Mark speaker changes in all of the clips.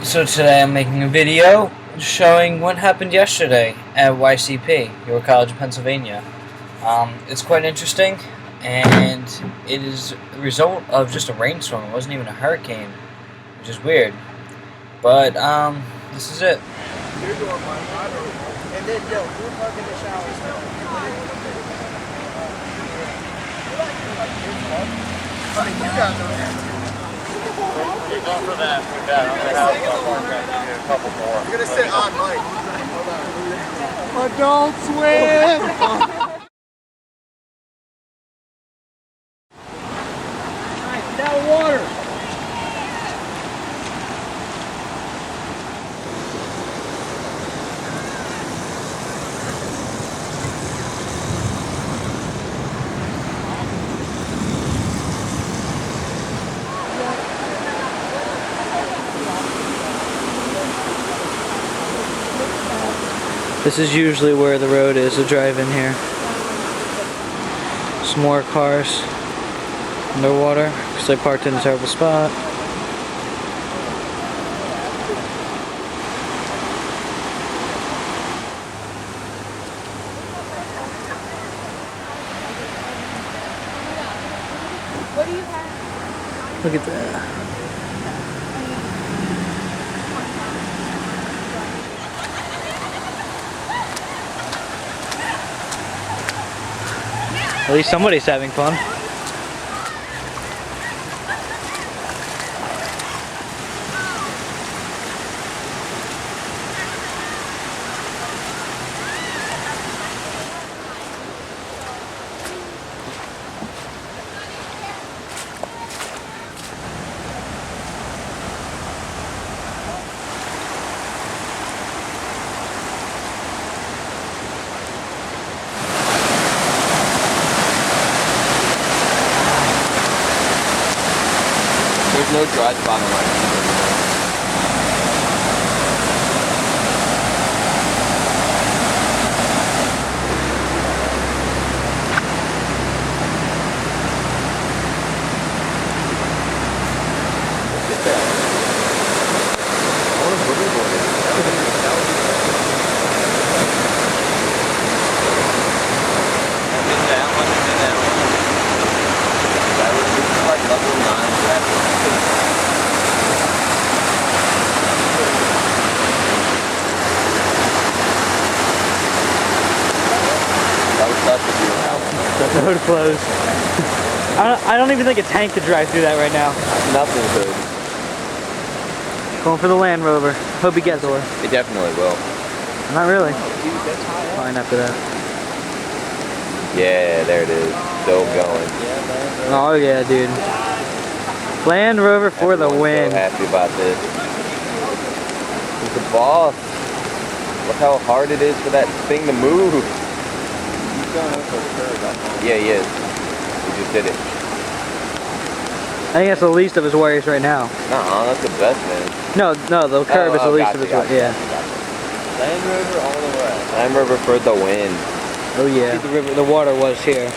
Speaker 1: So today I'm making a video showing what happened yesterday at YCP, York College, Pennsylvania. It's quite interesting, and it is the result of just a rainstorm. It wasn't even a hurricane, which is weird. But this is it.
Speaker 2: You're doing my water. And then, yo, you're plugging the showers now. I mean, you guys are there.
Speaker 3: You're going for that. I'm going to have a couple more.
Speaker 2: You're going to sit on mic. Hold on. Adult Swim! Nice, get out of water!
Speaker 1: This is usually where the road is to drive in here. Some more cars underwater because they parked in a terrible spot.
Speaker 4: What do you have?
Speaker 1: Look at that. At least somebody's having fun.
Speaker 3: There's no dry spot on my
Speaker 1: The road closed. I don't even think a tank could drive through that right now.
Speaker 3: Nothing could.
Speaker 1: Going for the Land Rover. Hope he gets there.
Speaker 3: It definitely will.
Speaker 1: Not really. Fine after that.
Speaker 3: Yeah, there it is. Still going.
Speaker 1: Oh yeah, dude. Land Rover for the win.
Speaker 3: So happy about this. He's the boss. Look how hard it is for that thing to move. Yeah, he is. He just did it.
Speaker 1: I think that's the least of his worries right now.
Speaker 3: Nuh-uh, that's the best, man.
Speaker 1: No, the curb is the least of his worries. Yeah.
Speaker 3: Land Rover all the way. Land Rover for the win.
Speaker 1: Oh yeah. See, the water was here.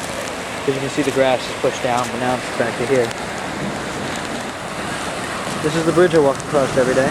Speaker 1: Because you can see the grass is pushed down, but now it's back to here. This is the bridge I walk across every day.